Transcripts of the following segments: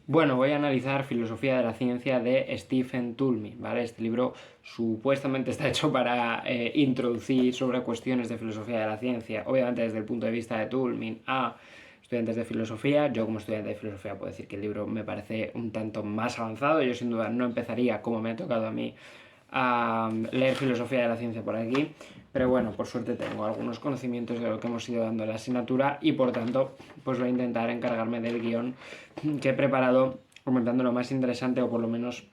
Bueno, voy a analizar Filosofía de la Ciencia de Stephen Toulmin, ¿vale? Este libro supuestamente está hecho para introducir sobre cuestiones de filosofía de la ciencia, obviamente desde el punto de vista de Toulmin a estudiantes de filosofía. Yo como estudiante de filosofía puedo decir que el libro me parece un tanto más avanzado. Yo sin duda no empezaría como me ha tocado a mí a leer filosofía de la ciencia por aquí, pero bueno, por suerte tengo algunos conocimientos de lo que hemos ido dando en la asignatura y por tanto pues voy a intentar encargarme del guión que he preparado comentando lo más interesante, o por lo menos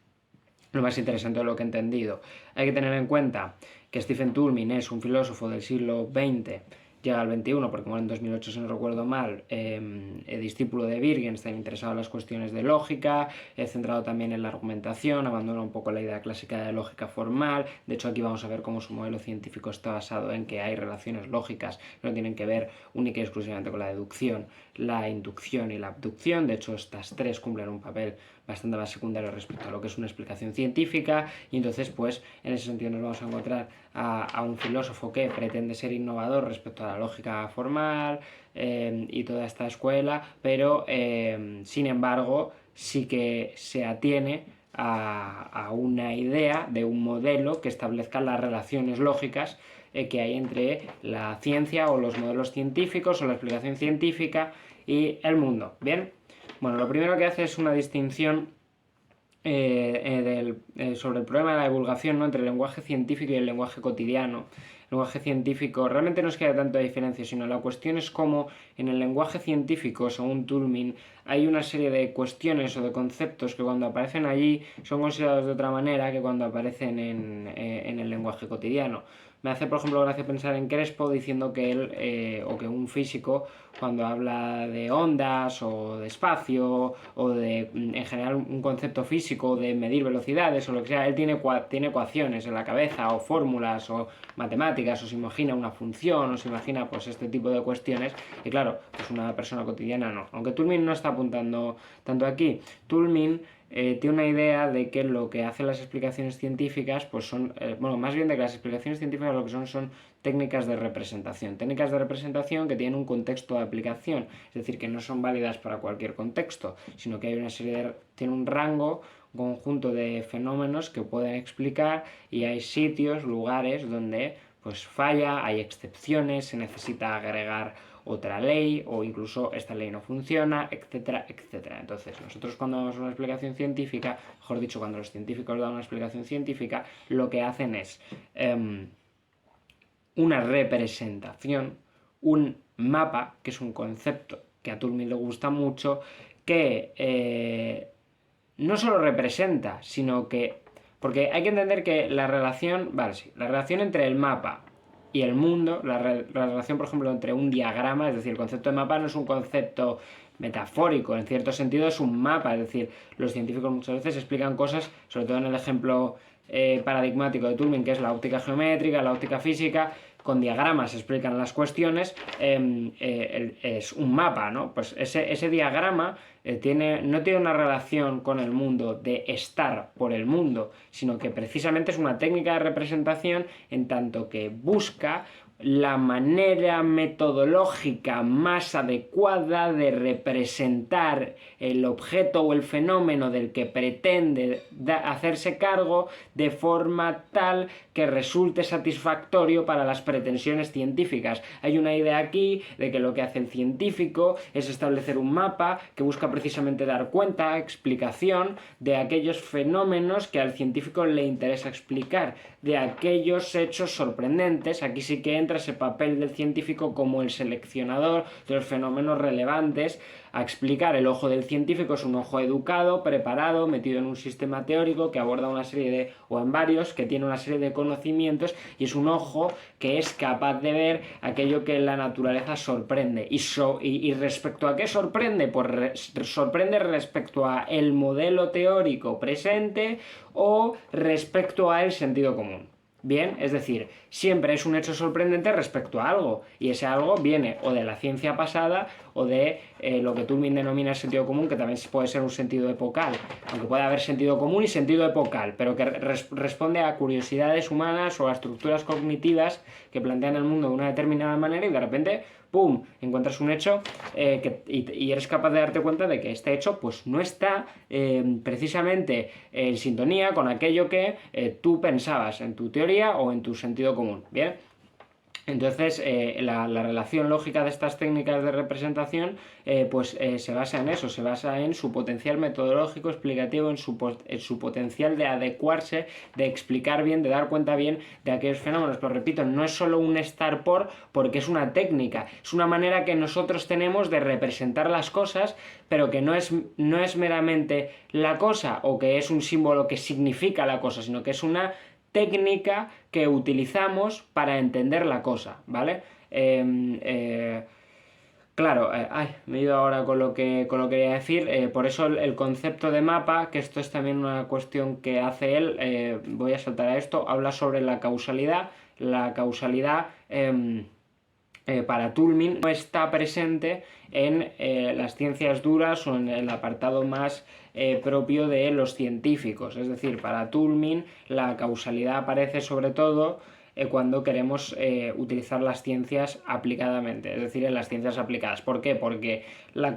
lo más interesante de lo que he entendido. Hay que tener en cuenta que Stephen Toulmin es un filósofo del siglo XX, llega al XXI porque muere en 2008 si no recuerdo mal, discípulo de Wittgenstein, interesado en las cuestiones de lógica, centrado también en la argumentación, abandona un poco la idea clásica de lógica formal. De hecho aquí vamos a ver cómo su modelo científico está basado en que hay relaciones lógicas que no tienen que ver única y exclusivamente con la deducción, la inducción y la abducción. De hecho estas tres cumplen un papel bastante más secundario respecto a lo que es una explicación científica, y entonces pues en ese sentido nos vamos a encontrar a un filósofo que pretende ser innovador respecto a la lógica formal y toda esta escuela, pero sin embargo sí que se atiene a una idea de un modelo que establezca las relaciones lógicas que hay entre la ciencia o los modelos científicos o la explicación científica y el mundo. Bien, bueno, lo primero que hace es una distinción sobre el problema de la divulgación, ¿no?, entre el lenguaje científico y el lenguaje cotidiano. El lenguaje científico realmente no es que haya tanta diferencia, sino la cuestión es cómo en el lenguaje científico, según Toulmin, hay una serie de cuestiones o de conceptos que cuando aparecen allí son considerados de otra manera que cuando aparecen en el lenguaje cotidiano. Me hace, por ejemplo, gracia pensar en Crespo diciendo que él, o que un físico, cuando habla de ondas o de espacio o de, en general, un concepto físico de medir velocidades o lo que sea, él tiene ecuaciones en la cabeza o fórmulas o matemáticas, o se imagina una función o se imagina pues este tipo de cuestiones, y claro, pues una persona cotidiana no. Aunque Toulmin no está apuntando tanto aquí, Toulmin tiene una idea de que lo que hacen las explicaciones científicas pues son, bueno, más bien de que las explicaciones científicas lo que son técnicas de representación que tienen un contexto de aplicación, es decir, que no son válidas para cualquier contexto, sino que hay una serie de, tiene un rango, un conjunto de fenómenos que pueden explicar, y hay sitios, lugares donde pues falla, hay excepciones, se necesita agregar otra ley o incluso esta ley no funciona, etcétera, etcétera. Entonces, nosotros cuando damos una explicación científica, mejor dicho, cuando los científicos dan una explicación científica, lo que hacen es una representación, un mapa, que es un concepto que a Toulmin le gusta mucho, que no solo representa, sino que, porque hay que entender que la relación, vale, sí, la relación entre el mapa y el mundo, la relación, por ejemplo, entre un diagrama, es decir, el concepto de mapa no es un concepto metafórico, en cierto sentido es un mapa, es decir, los científicos muchas veces explican cosas, sobre todo en el ejemplo paradigmático de Toulmin, que es la óptica geométrica, la óptica física, con diagramas se explican las cuestiones, es un mapa, ¿no? Pues ese diagrama no tiene una relación con el mundo de estar por el mundo, sino que precisamente es una técnica de representación en tanto que busca la manera metodológica más adecuada de representar el objeto o el fenómeno del que pretende hacerse cargo de forma tal que resulte satisfactorio para las pretensiones científicas. Hay una idea aquí de que lo que hace el científico es establecer un mapa que busca precisamente dar cuenta, explicación de aquellos fenómenos que al científico le interesa explicar, de aquellos hechos sorprendentes. Aquí sí que entra ese papel del científico como el seleccionador de los fenómenos relevantes a explicar. El ojo del científico es un ojo educado, preparado, metido en un sistema teórico que aborda una serie de, o en varios, que tiene una serie de conocimientos, y es un ojo que es capaz de ver aquello que en la naturaleza sorprende. Y respecto a qué sorprende, pues sorprende respecto a el modelo teórico presente o respecto al sentido común. Bien, es decir, siempre es un hecho sorprendente respecto a algo, y ese algo viene o de la ciencia pasada o de lo que Toulmin denomina sentido común, que también puede ser un sentido epocal, aunque puede haber sentido común y sentido epocal, pero que responde a curiosidades humanas o a estructuras cognitivas que plantean el mundo de una determinada manera y de repente ¡pum!, encuentras un hecho y eres capaz de darte cuenta de que este hecho pues no está precisamente en sintonía con aquello que tú pensabas en tu teoría o en tu sentido común, ¿bien? Entonces, la relación lógica de estas técnicas de representación se basa en eso, se basa en su potencial metodológico explicativo, en su potencial de adecuarse, de explicar bien, de dar cuenta bien de aquellos fenómenos. Pero repito, no es solo un estar porque es una técnica, es una manera que nosotros tenemos de representar las cosas, pero que no es meramente la cosa o que es un símbolo que significa la cosa, sino que es una técnica que utilizamos para entender la cosa, ¿vale? Claro, me he ido ahora con lo que quería decir, por eso el concepto de mapa, que esto es también una cuestión que hace él, voy a saltar a esto, habla sobre la causalidad. La causalidad para Toulmin no está presente en las ciencias duras o en el apartado más propio de los científicos. Es decir, para Toulmin la causalidad aparece sobre todo cuando queremos utilizar las ciencias aplicadamente, es decir, en las ciencias aplicadas. ¿Por qué? Porque la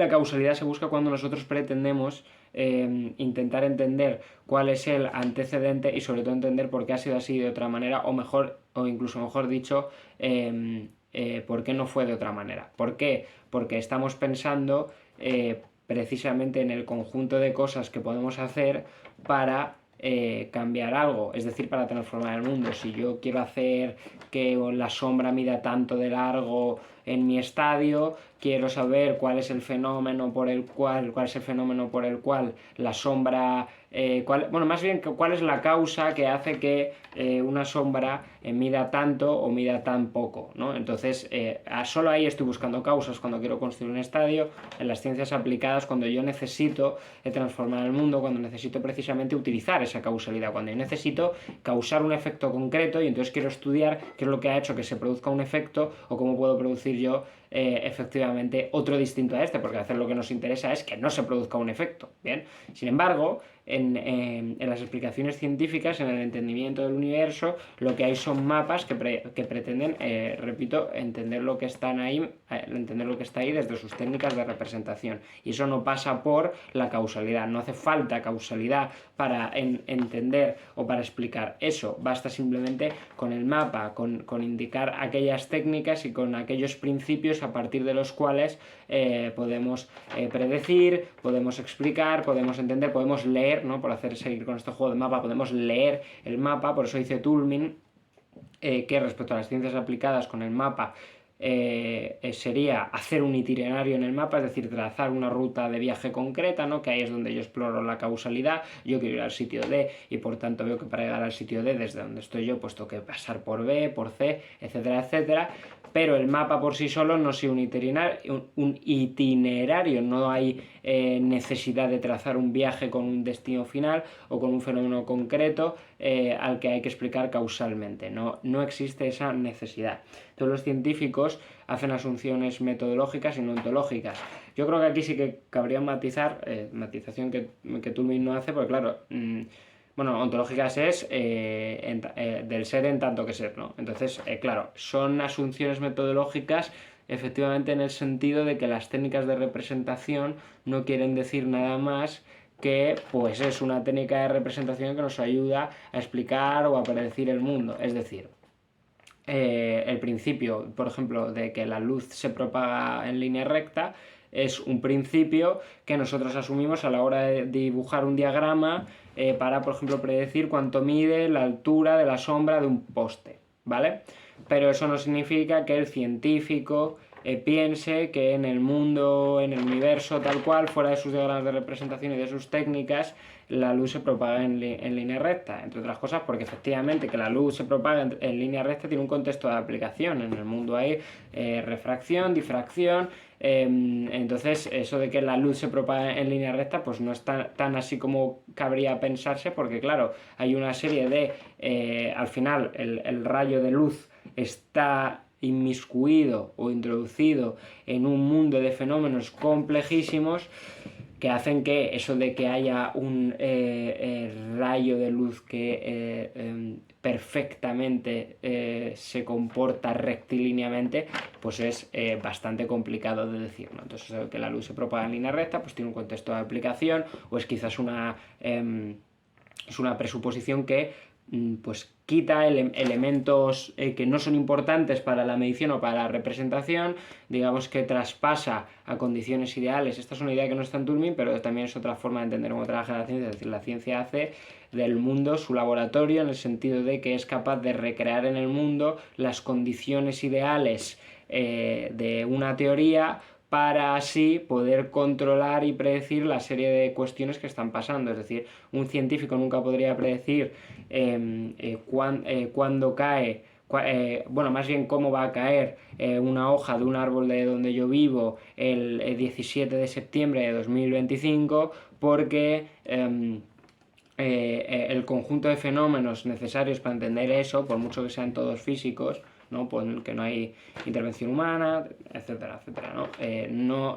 causalidad se busca cuando nosotros pretendemos intentar entender cuál es el antecedente y sobre todo entender por qué ha sido así de otra manera o incluso mejor dicho por qué no fue de otra manera. ¿Por qué? Porque estamos pensando precisamente en el conjunto de cosas que podemos hacer para cambiar algo, es decir, para transformar el mundo. Si yo quiero hacer que la sombra mida tanto de largo en mi estadio, quiero saber cuál es el fenómeno por el cual la sombra más bien cuál es la causa que hace que una sombra mida tanto o mida tan poco, ¿no? Entonces solo ahí estoy buscando causas cuando quiero construir un estadio. En las ciencias aplicadas, cuando yo necesito transformar el mundo, cuando necesito precisamente utilizar esa causalidad, cuando yo necesito causar un efecto concreto y entonces quiero estudiar qué es lo que ha hecho que se produzca un efecto o cómo puedo producir yo efectivamente otro distinto a este, porque a veces lo que nos interesa es que no se produzca un efecto, ¿bien? Sin embargo, en las explicaciones científicas, en el entendimiento del universo, lo que hay son mapas que pretenden, repito, entender lo que está ahí desde sus técnicas de representación. Y eso no pasa por la causalidad, no hace falta causalidad para entender o para explicar eso, basta simplemente con el mapa, con indicar aquellas técnicas y con aquellos principios a partir de los cuales podemos predecir, podemos explicar, podemos entender, podemos leer, ¿no? Por seguir con este juego de mapa, podemos leer el mapa. Por eso dice Toulmin que respecto a las ciencias aplicadas con el mapa sería hacer un itinerario en el mapa, es decir, trazar una ruta de viaje concreta, ¿no? Que ahí es donde yo exploro la causalidad. Yo quiero ir al sitio D y por tanto veo que para llegar al sitio D desde donde estoy yo pues tengo que pasar por B, por C, etcétera, etcétera. Pero el mapa por sí solo no es un itinerario, no hay necesidad de trazar un viaje con un destino final o con un fenómeno concreto al que hay que explicar causalmente. No existe esa necesidad. Todos los científicos hacen asunciones metodológicas y no ontológicas. Yo creo que aquí sí que cabría matizar, matización que Toulmin no hace, porque claro, ontológicas es del ser en tanto que ser, ¿no? Entonces, claro, son asunciones metodológicas efectivamente en el sentido de que las técnicas de representación no quieren decir nada más que pues es una técnica de representación que nos ayuda a explicar o a predecir el mundo. Es decir, el principio, por ejemplo, de que la luz se propaga en línea recta es un principio que nosotros asumimos a la hora de dibujar un diagrama para, por ejemplo, predecir cuánto mide la altura de la sombra de un poste, ¿vale? Pero eso no significa que el científico piense que en el mundo, en el universo tal cual, fuera de sus diagramas de representación y de sus técnicas, la luz se propaga en línea recta, entre otras cosas porque efectivamente que la luz se propaga en línea recta tiene un contexto de aplicación. En el mundo hay refracción, difracción, entonces eso de que la luz se propaga en línea recta pues no es tan así como cabría pensarse, porque claro, hay una serie de al final el rayo de luz está inmiscuido o introducido en un mundo de fenómenos complejísimos que hacen que eso de que haya un rayo de luz que perfectamente se comporta rectilíneamente, pues es bastante complicado de decir, ¿no? Entonces, eso de que la luz se propaga en línea recta, pues tiene un contexto de aplicación, o es quizás es una presuposición que pues quita elementos que no son importantes para la medición o para la representación, digamos que traspasa a condiciones ideales. Esta es una idea que no está en Turing, pero también es otra forma de entender cómo trabaja la ciencia. Es decir, la ciencia hace del mundo su laboratorio, en el sentido de que es capaz de recrear en el mundo las condiciones ideales de una teoría, para así poder controlar y predecir la serie de cuestiones que están pasando. Es decir, un científico nunca podría predecir cuándo cae, bueno, más bien cómo va a caer una hoja de un árbol de donde yo vivo el 17 de septiembre de 2025, porque el conjunto de fenómenos necesarios para entender eso, por mucho que sean todos físicos, ¿no? Pues que no hay intervención humana, etcétera, etcétera, ¿no?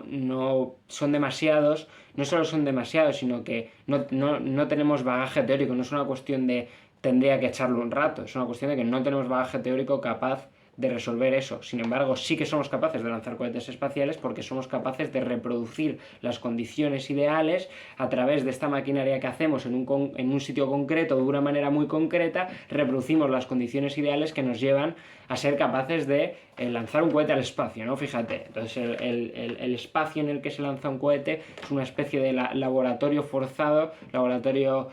No son demasiados, no solo son demasiados, sino que no tenemos bagaje teórico. No es una cuestión de tendría que echarle un rato, es una cuestión de que no tenemos bagaje teórico capaz de resolver eso. Sin embargo, sí que somos capaces de lanzar cohetes espaciales, porque somos capaces de reproducir las condiciones ideales a través de esta maquinaria que hacemos en un sitio concreto, de una manera muy concreta. Reproducimos las condiciones ideales que nos llevan a ser capaces de lanzar un cohete al espacio, ¿no? Fíjate, entonces el espacio en el que se lanza un cohete es una especie de laboratorio forzado, laboratorio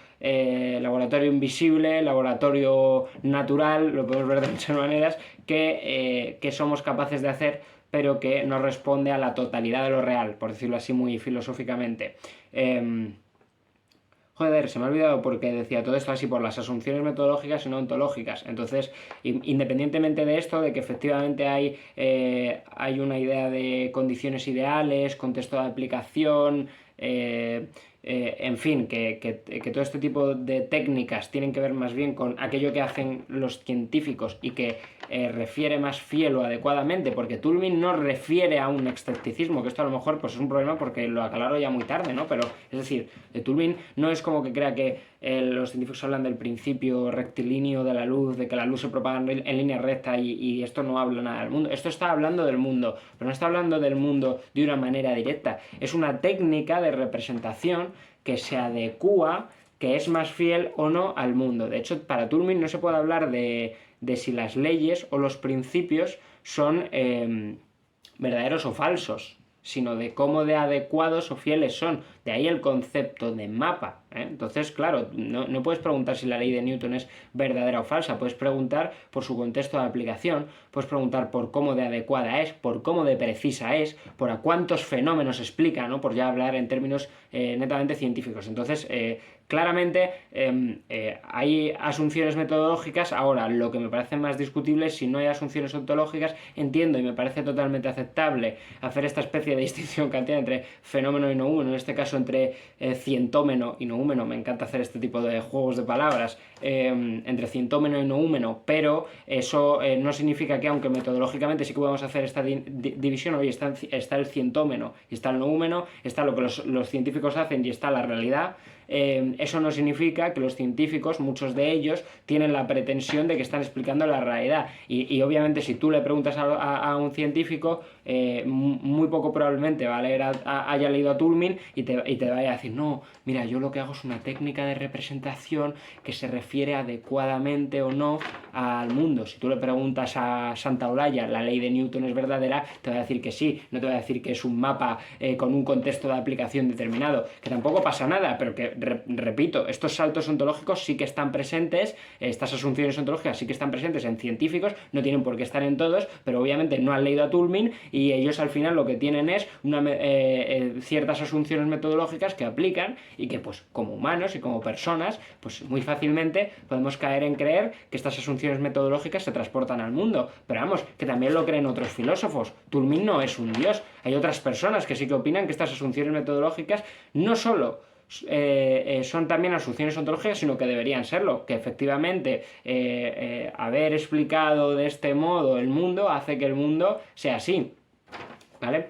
invisible, laboratorio natural, lo podemos ver de muchas maneras, que somos capaces de hacer, pero que no responde a la totalidad de lo real, por decirlo así muy filosóficamente. Joder, se me ha olvidado porque decía todo esto así por las asunciones metodológicas y no ontológicas. Entonces, independientemente de esto, de que efectivamente hay una idea de condiciones ideales, contexto de aplicación, en fin, que todo este tipo de técnicas tienen que ver más bien con aquello que hacen los científicos y que refiere más fiel o adecuadamente, porque Turing no refiere a un escepticismo, que esto a lo mejor pues es un problema porque lo aclaro ya muy tarde, ¿no? Pero es decir, Turing no es como que crea que los científicos hablan del principio rectilíneo de la luz, de que la luz se propaga en línea recta, y esto no habla nada del mundo. Esto está hablando del mundo, pero no está hablando del mundo de una manera directa. Es una técnica de representación que se adecúa, que es más fiel o no al mundo. De hecho, para Turing no se puede hablar de si las leyes o los principios son verdaderos o falsos, sino de cómo de adecuados o fieles son. De ahí el concepto de mapa, ¿eh? Entonces, claro, no puedes preguntar si la ley de Newton es verdadera o falsa, puedes preguntar por su contexto de aplicación, puedes preguntar por cómo de adecuada es, por cómo de precisa es, por a cuántos fenómenos explica, ¿no? Por ya hablar en términos netamente científicos. Entonces, claramente hay asunciones metodológicas. Ahora, lo que me parece más discutible es si no hay asunciones ontológicas. Entiendo y me parece totalmente aceptable hacer esta especie de distinción kantiana entre fenómeno y noúmeno, en este caso entre cientómeno y noúmeno. Me encanta hacer este tipo de juegos de palabras entre cientómeno y noúmeno, pero eso no significa que, aunque metodológicamente sí que podemos hacer esta división, hoy está el cientómeno y está el noúmeno, está lo que los científicos hacen y está la realidad. Eso no significa que los científicos, muchos de ellos, tienen la pretensión de que están explicando la realidad. Y obviamente, si tú le preguntas a un científico, muy poco probablemente haya leído a Turing y te vaya a decir: no, mira, yo lo que hago es una técnica de representación que se refiere adecuadamente o no al mundo. Si tú le preguntas a Santaolalla, ¿la ley de Newton es verdadera?, te va a decir que sí. No te va a decir que es un mapa con un contexto de aplicación determinado, que tampoco pasa nada, pero que, repito, estos saltos ontológicos sí que están presentes, estas asunciones ontológicas sí que están presentes en científicos, no tienen por qué estar en todos, pero obviamente no han leído a Turing, y ellos al final lo que tienen es ciertas asunciones metodológicas que aplican, y que, pues, como humanos y como personas, pues muy fácilmente podemos caer en creer que estas asunciones metodológicas se transportan al mundo. Pero vamos, que también lo creen otros filósofos. Turing no es un dios. Hay otras personas que sí que opinan que estas asunciones metodológicas no solo son también asunciones ontológicas, sino que deberían serlo, que efectivamente haber explicado de este modo el mundo hace que el mundo sea así, ¿vale?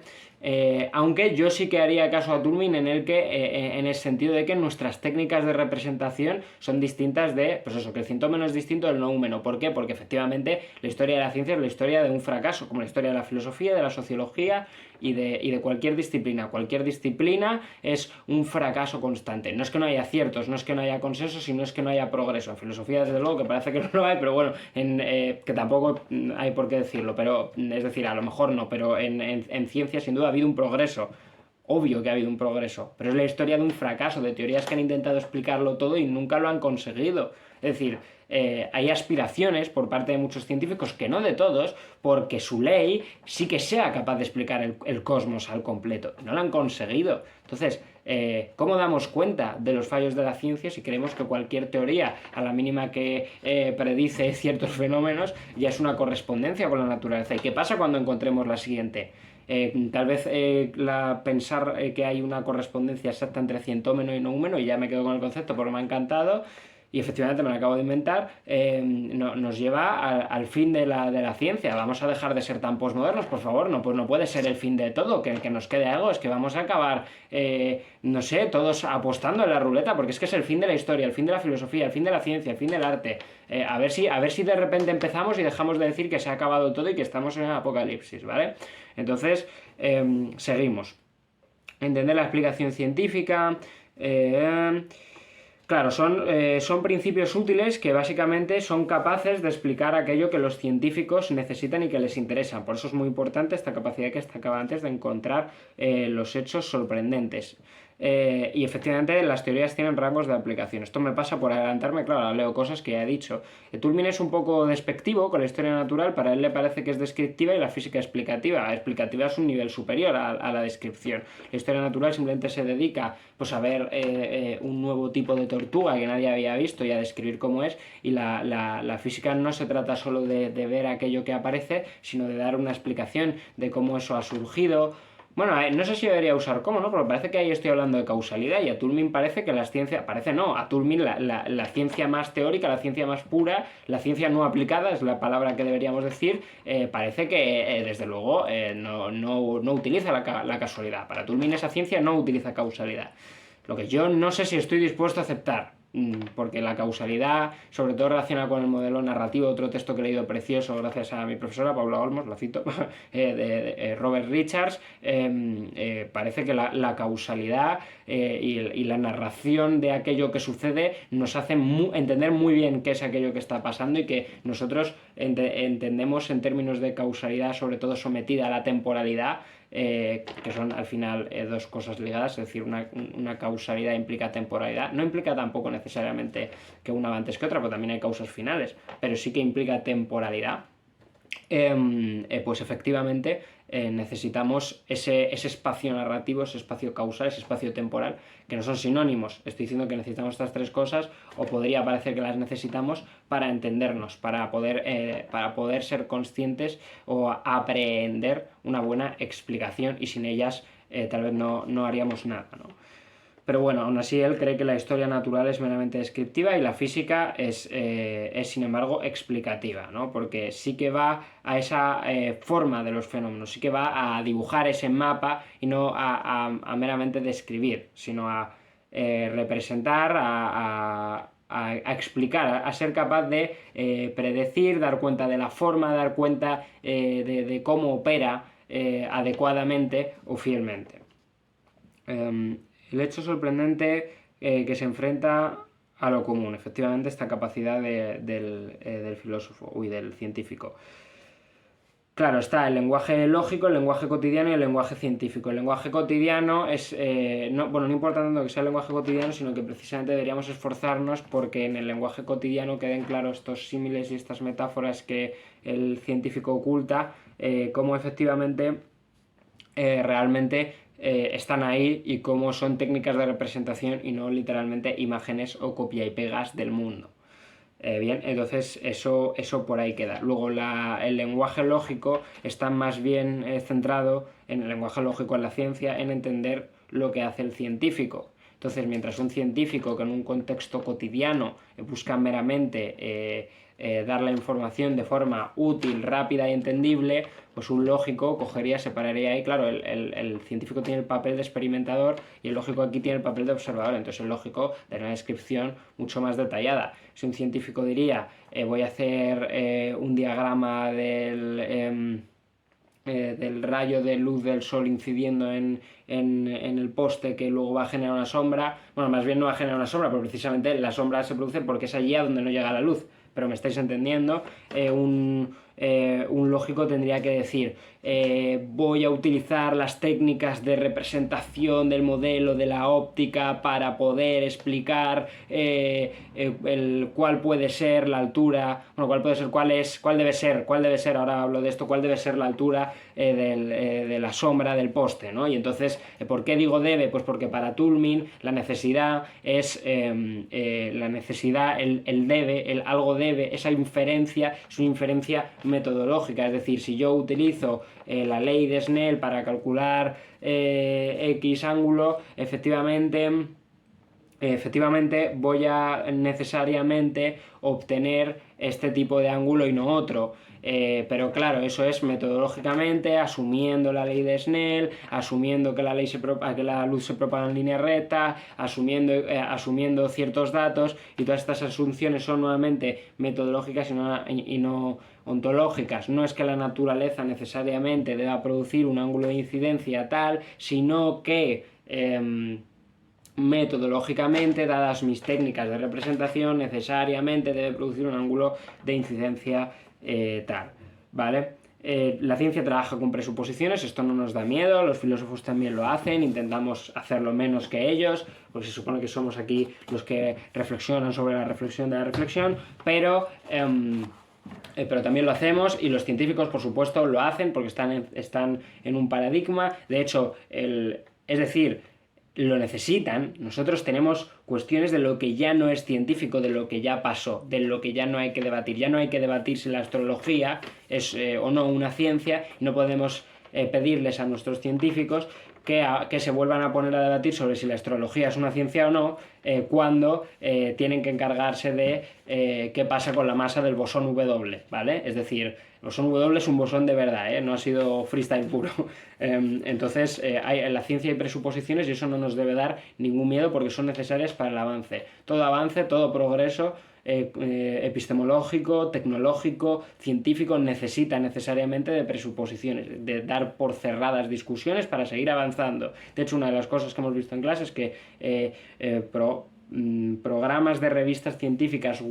Aunque yo sí que haría caso a Toulmin en el sentido de que nuestras técnicas de representación son distintas pues eso, que el cientómeno es distinto del noúmeno. ¿Por qué? Porque efectivamente la historia de la ciencia es la historia de un fracaso, como la historia de la filosofía, de la sociología y de cualquier disciplina. Cualquier disciplina es un fracaso constante. No es que no haya aciertos, no es que no haya consenso, sino es que no haya progreso. En filosofía, desde luego, que parece que no lo hay, pero bueno, que tampoco hay por qué decirlo. Pero, es decir, a lo mejor no, pero en ciencia sin duda ha habido un progreso. Obvio que ha habido un progreso, pero es la historia de un fracaso, de teorías que han intentado explicarlo todo y nunca lo han conseguido. Es decir, hay aspiraciones por parte de muchos científicos, que no de todos, porque su ley sí que sea capaz de explicar el cosmos al completo. No lo han conseguido. Entonces, ¿cómo damos cuenta de los fallos de la ciencia si creemos que cualquier teoría, a la mínima que predice ciertos fenómenos, ya es una correspondencia con la naturaleza? ¿Y qué pasa cuando encontremos la siguiente? Tal vez pensar que hay una correspondencia exacta entre cientómeno y noúmeno, y ya me quedo con el concepto porque me ha encantado, y efectivamente me lo acabo de inventar, nos lleva al fin de la ciencia. Vamos a dejar de ser tan posmodernos, por favor. No, pues no puede ser el fin de todo, que nos quede algo. Es que vamos a acabar, no sé, todos apostando en la ruleta, porque es que es el fin de la historia, el fin de la filosofía, el fin de la ciencia, el fin del arte. A ver si de repente empezamos y dejamos de decir que se ha acabado todo y que estamos en el apocalipsis, ¿vale? Entonces, seguimos. Entender la explicación científica. Claro, son principios útiles que básicamente son capaces de explicar aquello que los científicos necesitan y que les interesa. Por eso es muy importante esta capacidad que destacaba antes de encontrar los hechos sorprendentes. Y efectivamente las teorías tienen rangos de aplicación. Esto me pasa por adelantarme, claro, ahora leo cosas que ya he dicho. Toulmin es un poco despectivo con la historia natural, para él le parece que es descriptiva y la física explicativa. La explicativa es un nivel superior a la descripción. La historia natural simplemente se dedica pues, a ver un nuevo tipo de tortuga que nadie había visto y a describir cómo es, y la física no se trata solo de ver aquello que aparece, sino de dar una explicación de cómo eso ha surgido. Bueno, no sé si debería usar cómo, ¿no? Porque parece que ahí estoy hablando de causalidad, y a Toulmin parece que las ciencias... Parece no, a Toulmin la ciencia más teórica, la ciencia más pura, la ciencia no aplicada, es la palabra que deberíamos decir, parece que, desde luego, no utiliza la casualidad. Para Toulmin esa ciencia no utiliza causalidad. Lo que yo no sé si estoy dispuesto a aceptar, porque la causalidad, sobre todo relacionada con el modelo narrativo, otro texto que he leído precioso gracias a mi profesora Paula Olmos, lo cito, de Robert Richards, parece que la causalidad y la narración de aquello que sucede nos hace entender muy bien qué es aquello que está pasando, y que nosotros entendemos en términos de causalidad, sobre todo sometida a la temporalidad, que son al final dos cosas ligadas. Es decir, una causalidad implica temporalidad. No implica tampoco necesariamente que una va antes que otra, porque también hay causas finales, pero sí que implica temporalidad. Pues efectivamente necesitamos ese espacio narrativo, ese espacio causal, ese espacio temporal, que no son sinónimos. Estoy diciendo que necesitamos estas tres cosas, o podría parecer que las necesitamos para entendernos, para poder ser conscientes o aprehender una buena explicación, y sin ellas tal vez no haríamos nada, ¿no? Pero bueno, aún así él cree que la historia natural es meramente descriptiva y la física es sin embargo explicativa, ¿no? Porque sí que va a esa forma de los fenómenos, sí que va a dibujar ese mapa y no a meramente describir, sino a representar, a explicar, a ser capaz de predecir, dar cuenta de la forma, dar cuenta de cómo opera adecuadamente o fielmente. El hecho sorprendente que se enfrenta a lo común, efectivamente, esta capacidad del filósofo y del científico. Claro, está el lenguaje lógico, el lenguaje cotidiano y el lenguaje científico. El lenguaje cotidiano es, no importa tanto que sea el lenguaje cotidiano, sino que precisamente deberíamos esforzarnos porque en el lenguaje cotidiano queden claros estos símiles y estas metáforas que el científico oculta, cómo efectivamente realmente están ahí, y cómo son técnicas de representación y no literalmente imágenes o copia y pegas del mundo. Bien, entonces eso por ahí queda. Luego el lenguaje lógico está más bien centrado en el lenguaje lógico en la ciencia, en entender lo que hace el científico. Entonces, mientras un científico que en un contexto cotidiano busca meramente dar la información de forma útil, rápida y entendible, pues un lógico cogería, separaría ahí, claro, el científico tiene el papel de experimentador y el lógico aquí tiene el papel de observador, entonces el lógico daría una descripción mucho más detallada. Si un científico diría, voy a hacer un diagrama del rayo de luz del sol incidiendo en el poste que luego va a generar una sombra, bueno, más bien no va a generar una sombra, pero precisamente la sombra se produce porque es allí a donde no llega la luz, pero me estáis entendiendo. Un lógico tendría que decir, voy a utilizar las técnicas de representación del modelo de la óptica para poder explicar cuál puede ser la altura, bueno, cuál puede ser, cuál debe ser, ahora hablo de esto, cuál debe ser la altura de la sombra del poste, ¿no? Y entonces, ¿por qué digo debe? Pues porque para Toulmin la necesidad es la necesidad, el debe, el algo debe, esa inferencia es una inferencia metodológica, es decir, si yo utilizo la ley de Snell para calcular X ángulo, efectivamente voy a necesariamente obtener este tipo de ángulo y no otro. Pero claro, eso es metodológicamente, asumiendo la ley de Snell, asumiendo que la luz se propaga en línea recta, asumiendo ciertos datos, y todas estas asunciones son nuevamente metodológicas y no ontológicas. No es que la naturaleza necesariamente deba producir un ángulo de incidencia tal, sino que metodológicamente, dadas mis técnicas de representación, necesariamente debe producir un ángulo de incidencia tal, ¿vale? La ciencia trabaja con presuposiciones, esto no nos da miedo, los filósofos también lo hacen, intentamos hacerlo menos que ellos, porque se supone que somos aquí los que reflexionan sobre la reflexión de la reflexión, pero también lo hacemos, y los científicos, por supuesto, lo hacen porque están en un paradigma. De hecho, es decir, lo necesitan. Nosotros tenemos cuestiones de lo que ya no es científico, de lo que ya pasó, de lo que ya no hay que debatir. Ya no hay que debatir si la astrología es o no una ciencia, y no podemos pedirles a nuestros científicos que se vuelvan a poner a debatir sobre si la astrología es una ciencia o no, cuando tienen que encargarse de qué pasa con la masa del bosón W, ¿vale? Es decir, el bosón W es un bosón de verdad, no ha sido freestyle puro. Entonces, en la ciencia hay presuposiciones, y eso no nos debe dar ningún miedo porque son necesarias para el avance. Todo avance, todo progreso epistemológico, tecnológico, científico, necesita necesariamente de presuposiciones, de dar por cerradas discusiones para seguir avanzando. De hecho, una de las cosas que hemos visto en clase es que programas de revistas científicas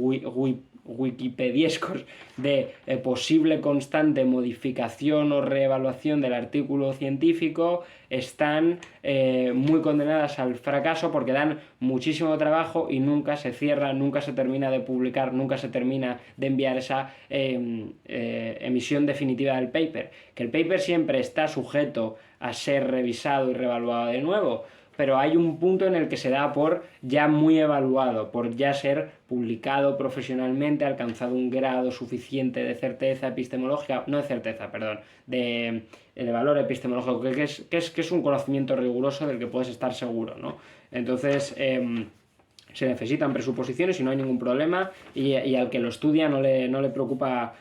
wikipediescos de posible constante modificación o reevaluación del artículo científico están muy condenadas al fracaso porque dan muchísimo trabajo y nunca se cierra, nunca se termina de publicar, nunca se termina de enviar esa emisión definitiva del paper. Que el paper siempre está sujeto a ser revisado y reevaluado de nuevo, pero hay un punto en el que se da por ya muy evaluado, por ya ser publicado profesionalmente, alcanzado un grado suficiente de certeza epistemológica, no de certeza, perdón, de valor epistemológico, que es un conocimiento riguroso del que puedes estar seguro, ¿no? Entonces, se necesitan presuposiciones y no hay ningún problema, y al que lo estudia no le preocupa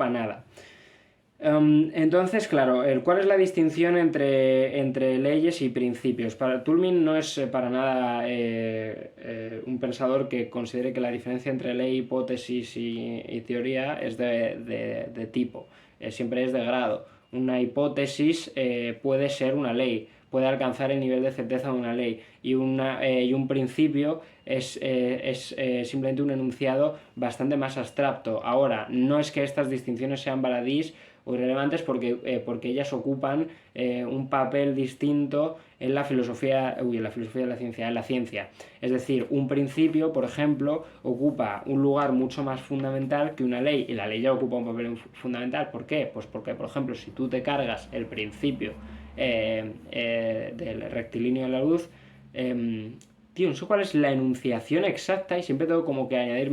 nada. Entonces, claro, ¿cuál es la distinción entre leyes y principios? Toulmin no es para nada un pensador que considere que la diferencia entre ley, hipótesis y teoría es de tipo, siempre es de grado. Una hipótesis puede ser una ley, puede alcanzar el nivel de certeza de una ley, y un principio es simplemente un enunciado bastante más abstracto. Ahora, no es que estas distinciones sean baladís o irrelevantes porque ellas ocupan un papel distinto en la filosofía de la ciencia, en la ciencia. Es decir, un principio, por ejemplo, ocupa un lugar mucho más fundamental que una ley, y la ley ya ocupa un papel fundamental. ¿Por qué? Pues porque, por ejemplo, si tú te cargas el principio del rectilíneo de la luz, tío, no sé cuál es la enunciación exacta y siempre tengo como que añadir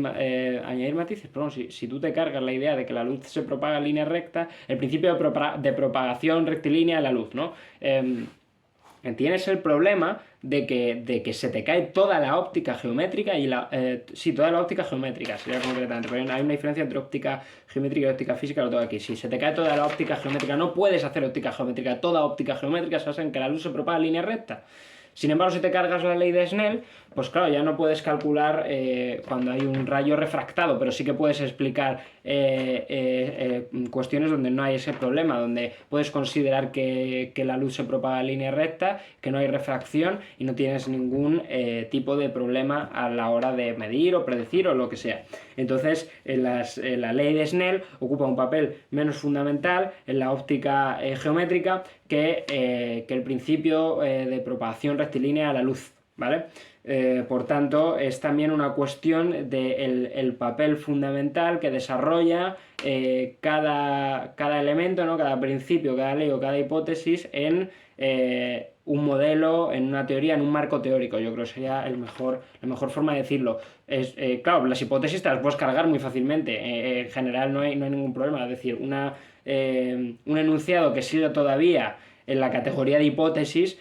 matices, pero bueno, si tú te cargas la idea de que la luz se propaga en línea recta, el principio de propagación rectilínea de la luz, ¿no? Tienes el problema de que se te cae toda la óptica geométrica y sí, toda la óptica geométrica sería concretamente, pero hay una diferencia entre óptica geométrica y óptica física, lo tengo aquí. Si se te cae toda la óptica geométrica, no puedes hacer óptica geométrica. Toda óptica geométrica se basa en que la luz se propaga en línea recta. Sin embargo, si te cargas la ley de Snell, pues claro, ya no puedes calcular cuando hay un rayo refractado, pero sí que puedes explicar cuestiones donde no hay ese problema, donde puedes considerar que la luz se propaga en línea recta, que no hay refracción y no tienes ningún tipo de problema a la hora de medir o predecir o lo que sea. Entonces, la ley de Snell ocupa un papel menos fundamental en la óptica geométrica que el principio de propagación rectilínea a la luz, ¿vale? Por tanto, es también una cuestión del papel fundamental que desarrolla cada elemento, ¿no? Cada principio, cada ley o cada hipótesis en un modelo, en una teoría, en un marco teórico. Yo creo que sería la mejor forma de decirlo. Claro, las hipótesis te las puedes cargar muy fácilmente. En general no hay ningún problema. Es decir, un enunciado que sigue todavía en la categoría de hipótesis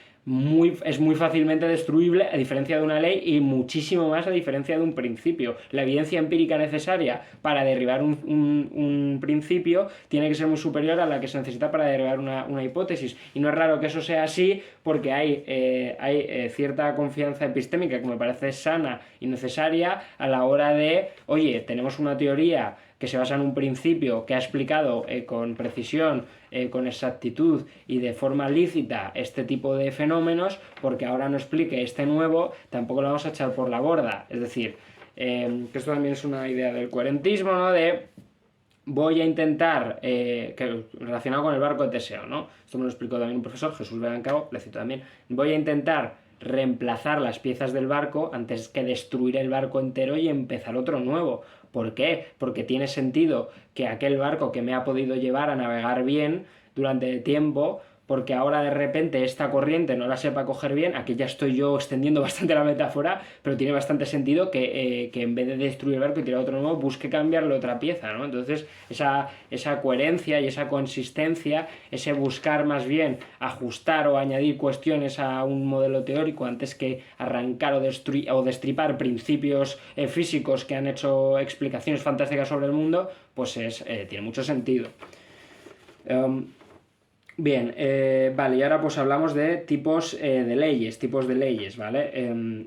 es muy fácilmente destruible a diferencia de una ley y muchísimo más a diferencia de un principio. La evidencia empírica necesaria para derribar un principio tiene que ser muy superior a la que se necesita para derribar una hipótesis. Y no es raro que eso sea así porque hay cierta confianza epistémica que me parece sana y necesaria a la hora de, oye, tenemos una teoría que se basa en un principio que ha explicado con precisión, con exactitud y de forma lícita este tipo de fenómenos, porque ahora no explique este nuevo, tampoco lo vamos a echar por la borda. Es decir, que esto también es una idea del coherentismo, ¿no? Voy a intentar, relacionado con el barco de Teseo, ¿no? Esto me lo explicó también un profesor, Jesús Bellancao, le cito también. Voy a intentar reemplazar las piezas del barco antes que destruir el barco entero y empezar otro nuevo. ¿Por qué? Porque tiene sentido que aquel barco que me ha podido llevar a navegar bien durante tiempo, porque ahora de repente esta corriente no la sepa coger bien, aquí ya estoy yo extendiendo bastante la metáfora, pero tiene bastante sentido que en vez de destruir el barco y tirar otro nuevo, busque cambiarle otra pieza, ¿no? Entonces esa coherencia y esa consistencia, ese buscar más bien ajustar o añadir cuestiones a un modelo teórico antes que arrancar o destripar principios físicos que han hecho explicaciones fantásticas sobre el mundo, pues tiene mucho sentido. Bien, vale, y ahora pues hablamos de tipos de leyes, ¿vale?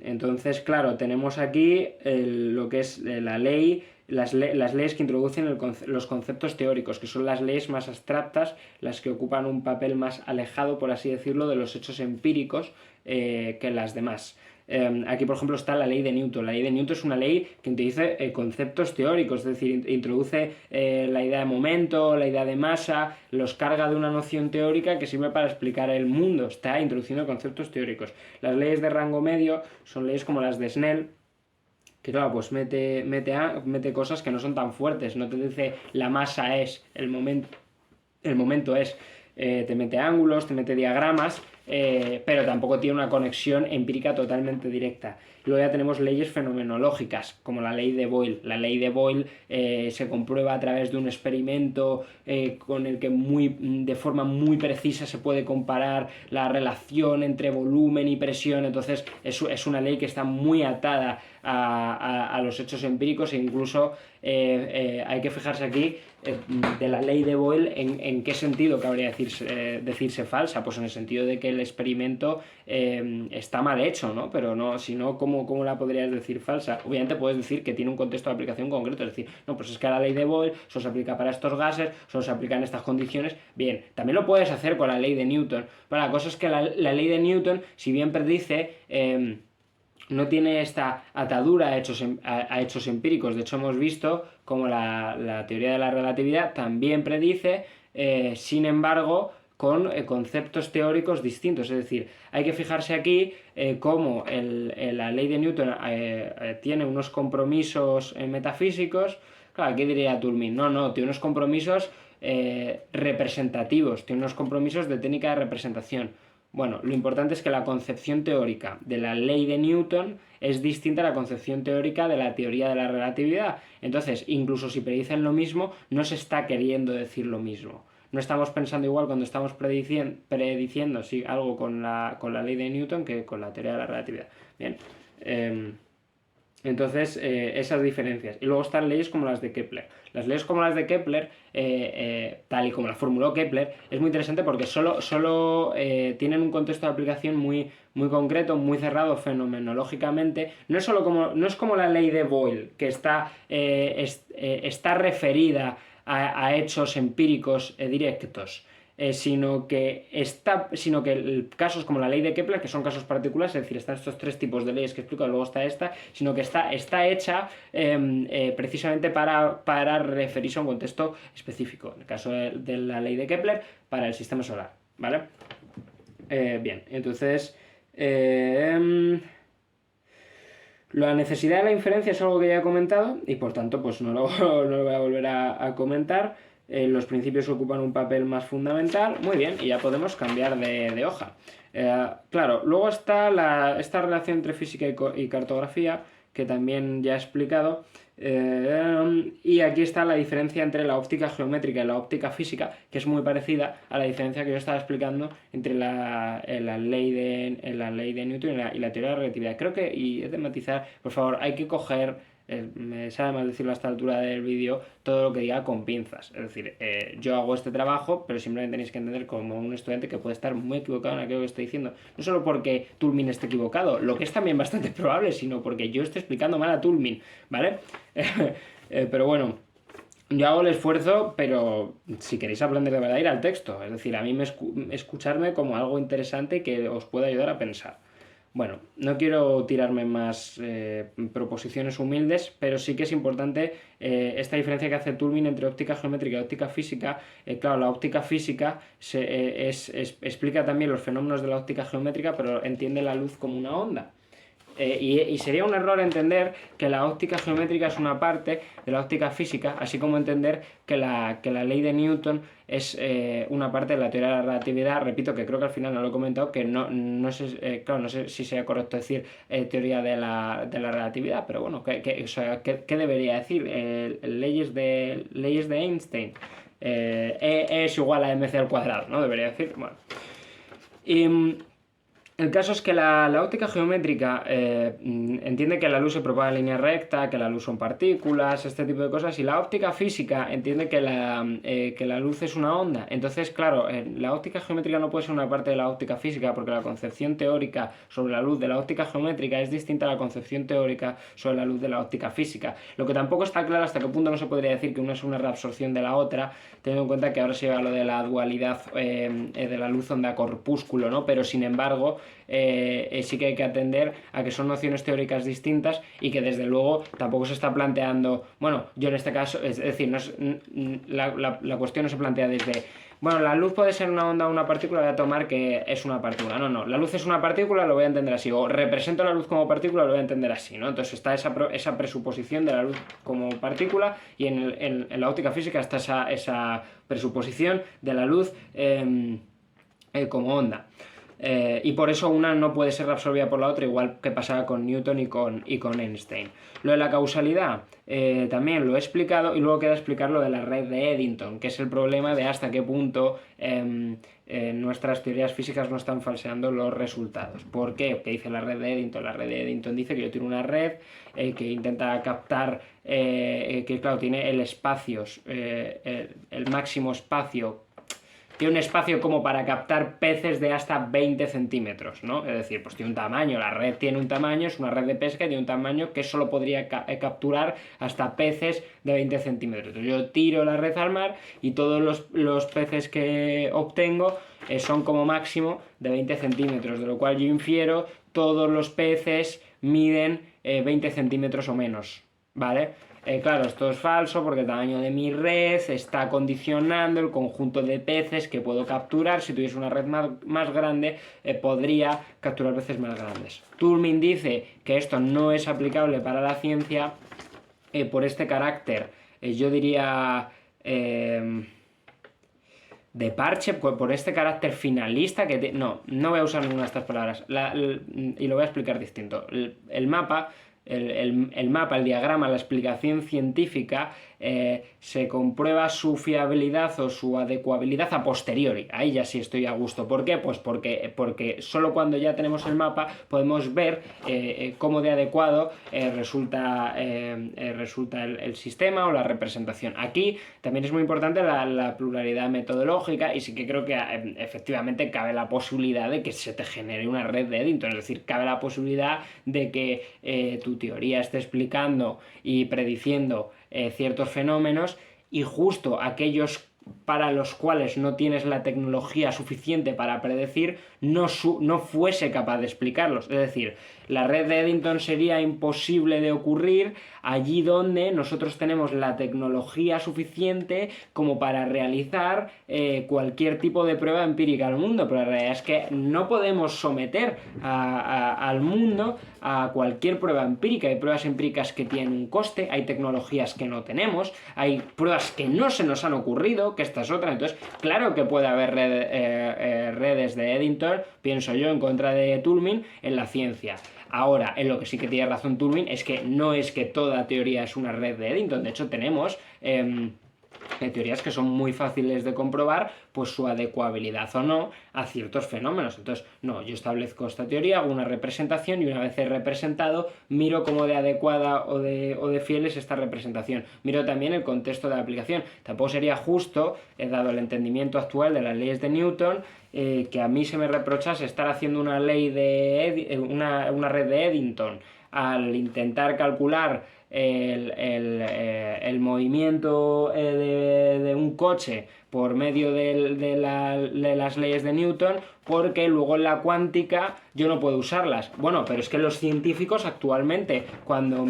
Entonces, claro, tenemos aquí lo que es la ley, las leyes que introducen los conceptos teóricos, que son las leyes más abstractas, las que ocupan un papel más alejado, por así decirlo, de los hechos empíricos que las demás. Aquí, por ejemplo, está la ley de Newton. La ley de Newton es una ley que introduce conceptos teóricos, es decir, introduce la idea de momento, la idea de masa, los carga de una noción teórica que sirve para explicar el mundo. Está introduciendo conceptos teóricos. Las leyes de rango medio son leyes como las de Snell, que claro, pues mete cosas que no son tan fuertes. No te dice la masa es, el momento es. Te mete ángulos, te mete diagramas, pero tampoco tiene una conexión empírica totalmente directa. Luego ya tenemos leyes fenomenológicas, como la ley de Boyle. La ley de Boyle se comprueba a través de un experimento con el que de forma muy precisa se puede comparar la relación entre volumen y presión. Entonces es una ley que está muy atada a los hechos empíricos, e incluso hay que fijarse aquí de la ley de Boyle en qué sentido cabría decirse falsa. Pues en el sentido de que el experimento está mal hecho, ¿no? Pero no, si no, ¿cómo la podrías decir falsa? Obviamente puedes decir que tiene un contexto de aplicación concreto, es decir, no, pues es que la ley de Boyle solo se aplica para estos gases, solo se aplica en estas condiciones. Bien, también lo puedes hacer con la ley de Newton, pero la cosa es que la ley de Newton, si bien predice no tiene esta atadura a hechos empíricos. De hecho, hemos visto como la teoría de la relatividad también predice, sin embargo, con conceptos teóricos distintos. Es decir, hay que fijarse aquí cómo la ley de Newton tiene unos compromisos metafísicos. Claro, aquí diría Toulmin, no, tiene unos compromisos representativos, tiene unos compromisos de técnica de representación. Bueno, lo importante es que la concepción teórica de la ley de Newton es distinta a la concepción teórica de la teoría de la relatividad. Entonces, incluso si predicen lo mismo, no se está queriendo decir lo mismo. no estamos pensando igual cuando estamos prediciendo sí, algo con la ley de Newton que con la teoría de la relatividad. Bien. Entonces, esas diferencias. Y luego están leyes como las de Kepler. Las leyes como las de Kepler, tal y como las formuló Kepler, es muy interesante porque solo tienen un contexto de aplicación muy, muy concreto, muy cerrado fenomenológicamente. No es como la ley de Boyle, que está referida a hechos empíricos directos. Sino que casos como la ley de Kepler, que son casos particulares, es decir, están estos tres tipos de leyes que explico, luego está esta, sino que está hecha precisamente para referirse a un contexto específico. En el caso de la ley de Kepler, para el sistema solar, ¿vale? Bien, entonces... la necesidad de la inferencia es algo que ya he comentado y por tanto pues no lo voy a volver a comentar. Los principios ocupan un papel más fundamental. Muy bien, y ya podemos cambiar de hoja. Claro, luego está esta relación entre física y cartografía, que también ya he explicado. Y aquí está la diferencia entre la óptica geométrica y la óptica física, que es muy parecida a la diferencia que yo estaba explicando entre la ley de Newton y la teoría de la relatividad. Creo que, y es de matizar, por favor, hay que coger, me sabe mal decirlo a esta altura del vídeo, todo lo que diga con pinzas. Es decir, yo hago este trabajo, pero simplemente tenéis que entender como un estudiante que puede estar muy equivocado en aquello que estoy diciendo. No solo porque Toulmin esté equivocado, lo que es también bastante probable, sino porque yo estoy explicando mal a Toulmin, ¿vale? Pero bueno, yo hago el esfuerzo, pero si queréis aprender de verdad, ir al texto. Es decir, a mí escucharme como algo interesante que os pueda ayudar a pensar. Bueno, no quiero tirarme más proposiciones humildes, pero sí que es importante esta diferencia que hace Toulmin entre óptica geométrica y óptica física. Claro, la óptica física explica también los fenómenos de la óptica geométrica, pero entiende la luz como una onda. Y sería un error entender que la óptica geométrica es una parte de la óptica física, así como entender que la ley de Newton es una parte de la teoría de la relatividad. Repito que creo que al final no lo he comentado, que no sé, claro, no sé si sea correcto decir teoría de la relatividad, pero bueno, ¿qué debería decir? Leyes de Einstein. E es igual a mc al cuadrado, ¿no? Debería decir, bueno. El caso es que la óptica geométrica entiende que la luz se propaga en línea recta, que la luz son partículas, este tipo de cosas, y la óptica física entiende que la luz es una onda. Entonces, claro, la óptica geométrica no puede ser una parte de la óptica física porque la concepción teórica sobre la luz de la óptica geométrica es distinta a la concepción teórica sobre la luz de la óptica física. Lo que tampoco está claro hasta qué punto no se podría decir que una es una reabsorción de la otra, teniendo en cuenta que ahora se lleva lo de la dualidad de la luz onda-corpúsculo, ¿no? Pero sin embargo, sí que hay que atender a que son nociones teóricas distintas y que desde luego tampoco se está planteando, bueno, yo en este caso, es decir, la cuestión no se plantea desde, bueno, la luz puede ser una onda o una partícula, voy a tomar que es una partícula. No, la luz es una partícula, lo voy a entender así, o represento la luz como partícula, lo voy a entender así, ¿no? Entonces está esa presuposición de la luz como partícula y en la óptica física está esa presuposición de la luz como onda. Y por eso una no puede ser absorbida por la otra, igual que pasaba con Newton y con Einstein. Lo de la causalidad también lo he explicado, y luego queda explicar lo de la red de Eddington, que es el problema de hasta qué punto nuestras teorías físicas no están falseando los resultados. ¿Por qué? ¿Qué dice la red de Eddington? La red de Eddington dice que yo tengo una red que intenta captar, que claro, tiene el espacio, el máximo espacio. Tiene un espacio como para captar peces de hasta 20 centímetros, ¿no? Es decir, pues tiene un tamaño, la red tiene un tamaño, es una red de pesca y tiene un tamaño que solo podría capturar hasta peces de 20 centímetros. Entonces yo tiro la red al mar y todos los peces que obtengo son como máximo de 20 centímetros, de lo cual yo infiero todos los peces miden 20 centímetros o menos, ¿vale? Claro, esto es falso porque el tamaño de mi red está condicionando el conjunto de peces que puedo capturar. Si tuviese una red más grande, podría capturar peces más grandes. Toulmin dice que esto no es aplicable para la ciencia por este carácter, yo diría, de parche, por este carácter finalista que no voy a usar ninguna de estas palabras y lo voy a explicar distinto. El mapa el mapa, el diagrama, la explicación científica, se comprueba su fiabilidad o su adecuabilidad a posteriori. Ahí ya sí estoy a gusto. ¿Por qué? Pues porque solo cuando ya tenemos el mapa podemos ver cómo de adecuado resulta el sistema o la representación. Aquí también es muy importante la pluralidad metodológica, y sí que creo que efectivamente cabe la posibilidad de que se te genere una red de Eddington. Es decir, cabe la posibilidad de que tu teoría esté explicando y prediciendo ciertos fenómenos, y justo aquellos para los cuales no tienes la tecnología suficiente para predecir no fuese capaz de explicarlos. Es decir, la red de Eddington sería imposible de ocurrir allí donde nosotros tenemos la tecnología suficiente como para realizar cualquier tipo de prueba empírica al mundo, pero la realidad es que no podemos someter al mundo a cualquier prueba empírica. Hay pruebas empíricas que tienen un coste, hay tecnologías que no tenemos, hay pruebas que no se nos han ocurrido, que esta es otra. Entonces, claro que puede haber redes de Eddington, pienso yo, en contra de Toulmin en la ciencia. Ahora, en lo que sí que tiene razón Toulmin es que no es que toda teoría es una red de Eddington. De hecho, tenemos teorías que son muy fáciles de comprobar, pues su adecuabilidad o no a ciertos fenómenos. Entonces, no, yo establezco esta teoría, hago una representación, y una vez he representado, miro cómo de adecuada o de fiel es esta representación. Miro también el contexto de la aplicación. Tampoco sería justo, dado el entendimiento actual de las leyes de Newton, que a mí se me reprochase estar haciendo una una red de Eddington al intentar calcular el movimiento de un coche por medio de las leyes de Newton, porque luego en la cuántica yo no puedo usarlas. Bueno, pero es que los científicos actualmente, cuando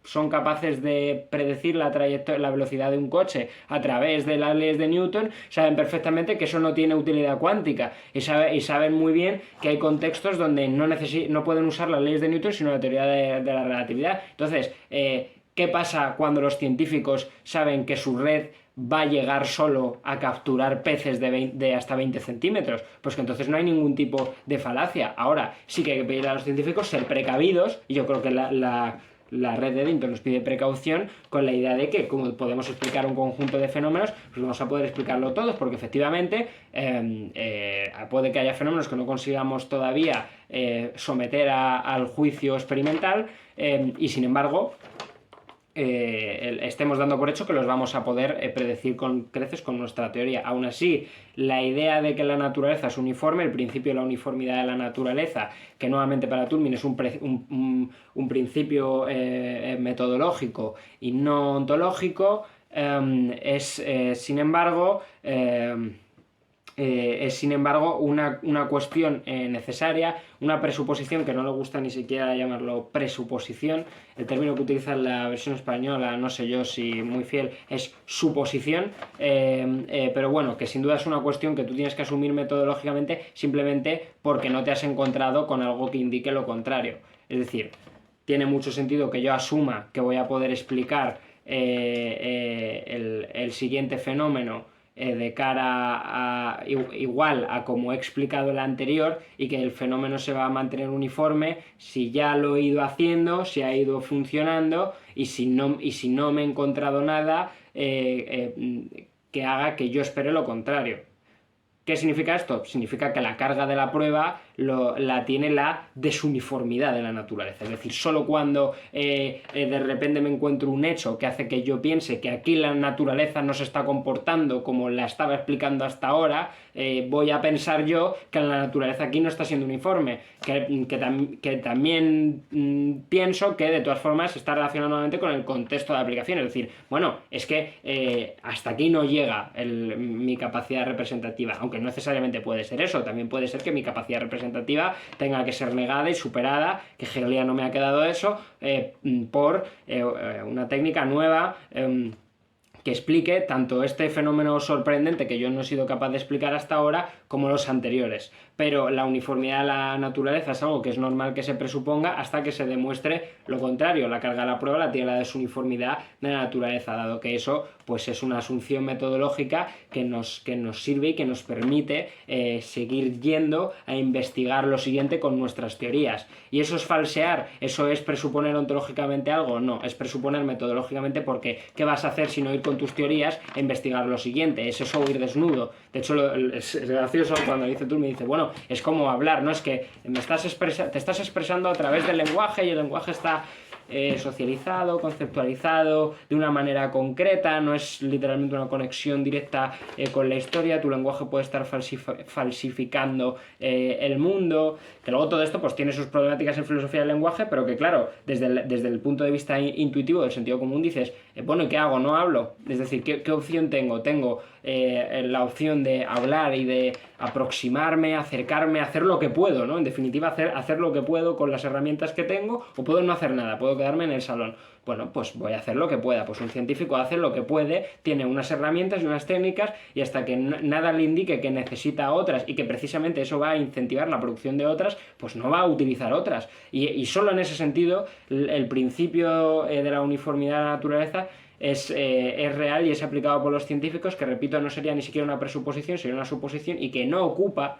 son capaces de predecir la velocidad de un coche a través de las leyes de Newton, saben perfectamente que eso no tiene utilidad cuántica, y saben muy bien que hay contextos donde no pueden usar las leyes de Newton, sino la teoría de la relatividad. Entonces, ¿qué pasa cuando los científicos saben que su red va a llegar solo a capturar peces de hasta 20 centímetros? Pues que entonces no hay ningún tipo de falacia. Ahora sí que hay que pedir a los científicos ser precavidos, y yo creo que la red de Eddington nos pide precaución, con la idea de que, como podemos explicar un conjunto de fenómenos, pues vamos a poder explicarlo todos, porque efectivamente puede que haya fenómenos que no consigamos todavía someter al juicio experimental, y sin embargo estemos dando por hecho que los vamos a poder predecir con creces con nuestra teoría. Aún así, la idea de que la naturaleza es uniforme, el principio de la uniformidad de la naturaleza, que nuevamente para Toulmin es un principio metodológico y no ontológico, es sin embargo una cuestión necesaria, una presuposición que no le gusta ni siquiera llamarlo presuposición. El término que utiliza en la versión española, no sé yo si muy fiel, es suposición, pero bueno, que sin duda es una cuestión que tú tienes que asumir metodológicamente, simplemente porque no te has encontrado con algo que indique lo contrario. Es decir, tiene mucho sentido que yo asuma que voy a poder explicar el siguiente fenómeno de cara igual a como he explicado el anterior, y que el fenómeno se va a mantener uniforme si ya lo he ido haciendo, si ha ido funcionando, y si no me he encontrado nada que haga que yo espere lo contrario. ¿Qué significa esto? Significa que la carga de la prueba la tiene la desuniformidad de la naturaleza. Es decir, solo cuando de repente me encuentro un hecho que hace que yo piense que aquí la naturaleza no se está comportando como la estaba explicando hasta ahora, voy a pensar yo que la naturaleza aquí no está siendo uniforme. Que también pienso que de todas formas está relacionado nuevamente con el contexto de aplicación. Es decir, bueno, es que hasta aquí no llega mi capacidad representativa, aunque no necesariamente puede ser eso. También puede ser que mi capacidad representativa tenga que ser negada y superada, que Hegeliano no me ha quedado eso, por una técnica nueva que explique tanto este fenómeno sorprendente que yo no he sido capaz de explicar hasta ahora como los anteriores. pero la uniformidad de la naturaleza es algo que es normal que se presuponga hasta que se demuestre lo contrario. La carga de la prueba la tiene la desuniformidad de la naturaleza, dado que eso pues es una asunción metodológica que nos sirve y que nos permite seguir yendo a investigar lo siguiente con nuestras teorías. ¿Y eso es falsear? ¿Eso es presuponer ontológicamente algo? No, es presuponer metodológicamente, porque ¿qué vas a hacer si no ir con tus teorías a investigar lo siguiente? Es eso, ir desnudo. De hecho, es gracioso cuando dice tú, me dice, bueno, es como hablar, ¿no? Es que te estás expresando a través del lenguaje y el lenguaje está socializado, conceptualizado de una manera concreta, no es literalmente una conexión directa con la historia. Tu lenguaje puede estar falsificando el mundo, que luego todo esto pues tiene sus problemáticas en filosofía del lenguaje, pero que claro, desde el punto de vista intuitivo del sentido común dices, bueno, ¿y qué hago? No hablo. Es decir, ¿qué opción tengo? Tengo la opción de hablar y de aproximarme, acercarme, hacer lo que puedo, ¿no? En definitiva, hacer lo que puedo con las herramientas que tengo, o puedo no hacer nada, puedo quedarme en el salón. Bueno, pues voy a hacer lo que pueda. Pues un científico hace lo que puede, tiene unas herramientas y unas técnicas, y hasta que nada le indique que necesita otras y que precisamente eso va a incentivar la producción de otras, pues no va a utilizar otras. Y solo en ese sentido el principio de la uniformidad de la naturaleza es real y es aplicado por los científicos, que repito, no sería ni siquiera una presuposición, sería una suposición, y que no ocupa,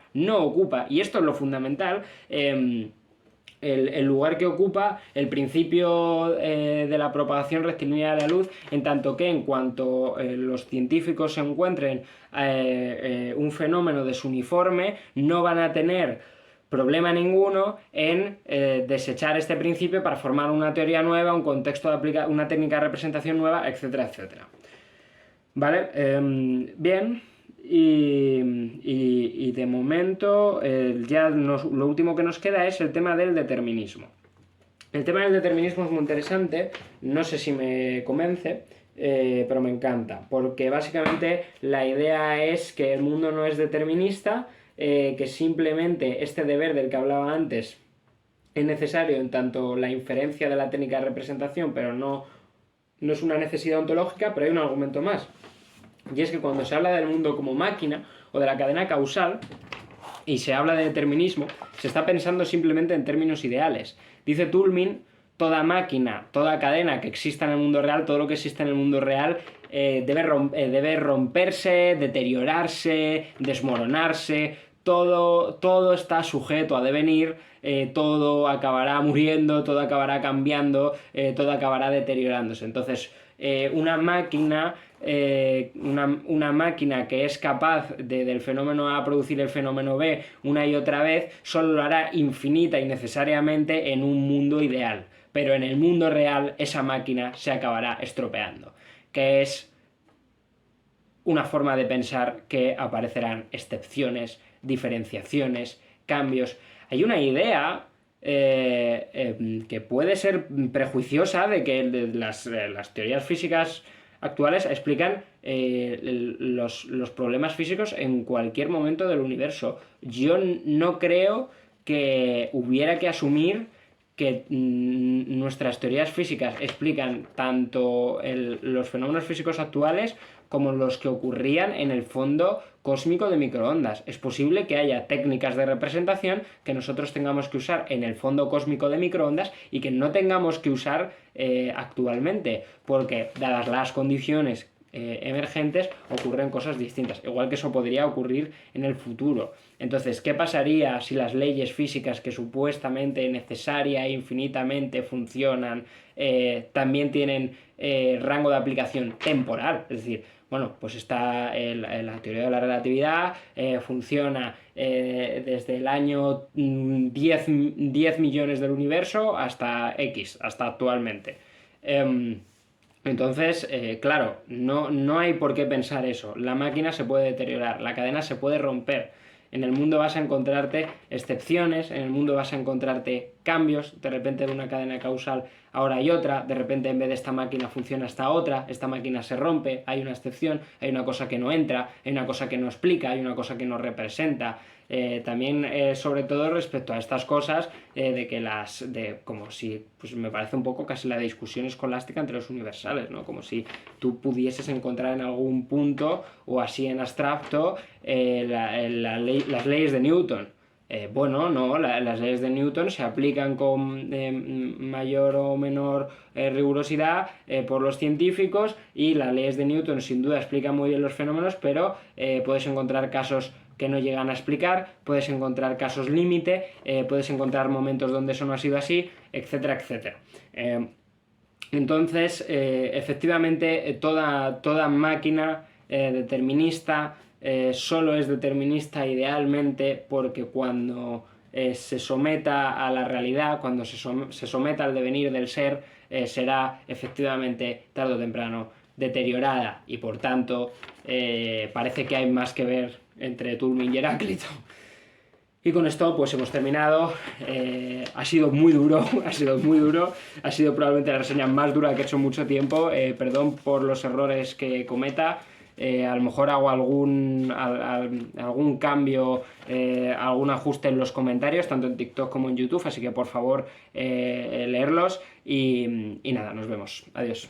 y esto es lo fundamental, el lugar que ocupa el principio de la propagación rectilínea de la luz, en tanto que en cuanto los científicos se encuentren un fenómeno desuniforme, no van a tener problema ninguno en desechar este principio para formar una teoría nueva, un contexto de aplicación, una técnica de representación nueva, etcétera, etcétera. ¿Vale? Bien. Y de momento lo último que nos queda es el tema del determinismo. El tema del determinismo es muy interesante, no sé si me convence, pero me encanta, porque básicamente la idea es que el mundo no es determinista, que simplemente este deber del que hablaba antes es necesario en tanto la inferencia de la técnica de representación, pero no es una necesidad ontológica. Pero hay un argumento más, y es que cuando se habla del mundo como máquina o de la cadena causal y se habla de determinismo, se está pensando simplemente en términos ideales. Dice Toulmin, toda máquina, toda cadena que exista en el mundo real, todo lo que existe en el mundo real debe romperse, deteriorarse, desmoronarse. Todo está sujeto a devenir, todo acabará muriendo, todo acabará cambiando, todo acabará deteriorándose. Entonces, una máquina que es capaz del fenómeno A producir el fenómeno B una y otra vez, solo lo hará infinita y necesariamente en un mundo ideal. Pero en el mundo real esa máquina se acabará estropeando, que es una forma de pensar que aparecerán excepciones, diferenciaciones, cambios. Hay una idea que puede ser prejuiciosa de que las teorías físicas actuales explican los problemas físicos en cualquier momento del universo. Yo no creo que hubiera que asumir que nuestras teorías físicas explican tanto los fenómenos físicos actuales como los que ocurrían en el fondo cósmico de microondas. Es posible que haya técnicas de representación que nosotros tengamos que usar en el fondo cósmico de microondas y que no tengamos que usar actualmente, porque dadas las condiciones emergentes ocurren cosas distintas, igual que eso podría ocurrir en el futuro. Entonces, ¿qué pasaría si las leyes físicas que supuestamente necesaria e infinitamente funcionan también tienen rango de aplicación temporal? Es decir, bueno, pues está la teoría de la relatividad, funciona desde el año 10 millones del universo hasta X, hasta actualmente. Entonces, claro, no hay por qué pensar eso. La máquina se puede deteriorar, la cadena se puede romper. En el mundo vas a encontrarte excepciones, en el mundo vas a encontrarte cambios, de repente de una cadena causal ahora hay otra, de repente en vez de esta máquina funciona esta otra, esta máquina se rompe, hay una excepción, hay una cosa que no entra, hay una cosa que no explica, hay una cosa que no representa. También sobre todo respecto a estas cosas de que como si, pues me parece un poco casi la discusión escolástica entre los universales, ¿no? Como si tú pudieses encontrar en algún punto o así en abstracto las leyes de Newton. bueno, no, las leyes de Newton se aplican con mayor o menor rigurosidad por los científicos, y las leyes de Newton sin duda explican muy bien los fenómenos, pero puedes encontrar casos que no llegan a explicar, puedes encontrar casos límite, puedes encontrar momentos donde eso no ha sido así, etcétera, etcétera. Entonces, efectivamente, toda máquina determinista solo es determinista idealmente porque cuando se someta a la realidad, cuando se someta al devenir del ser, será efectivamente tarde o temprano deteriorada, y por tanto parece que hay más que ver entre Tulmin y Heráclito. Y con esto pues hemos terminado. Ha sido muy duro, ha sido probablemente la reseña más dura que he hecho en mucho tiempo. Perdón por los errores que cometa. A lo mejor hago algún cambio, algún ajuste en los comentarios, tanto en TikTok como en YouTube, así que por favor leerlos y nada, nos vemos. Adiós.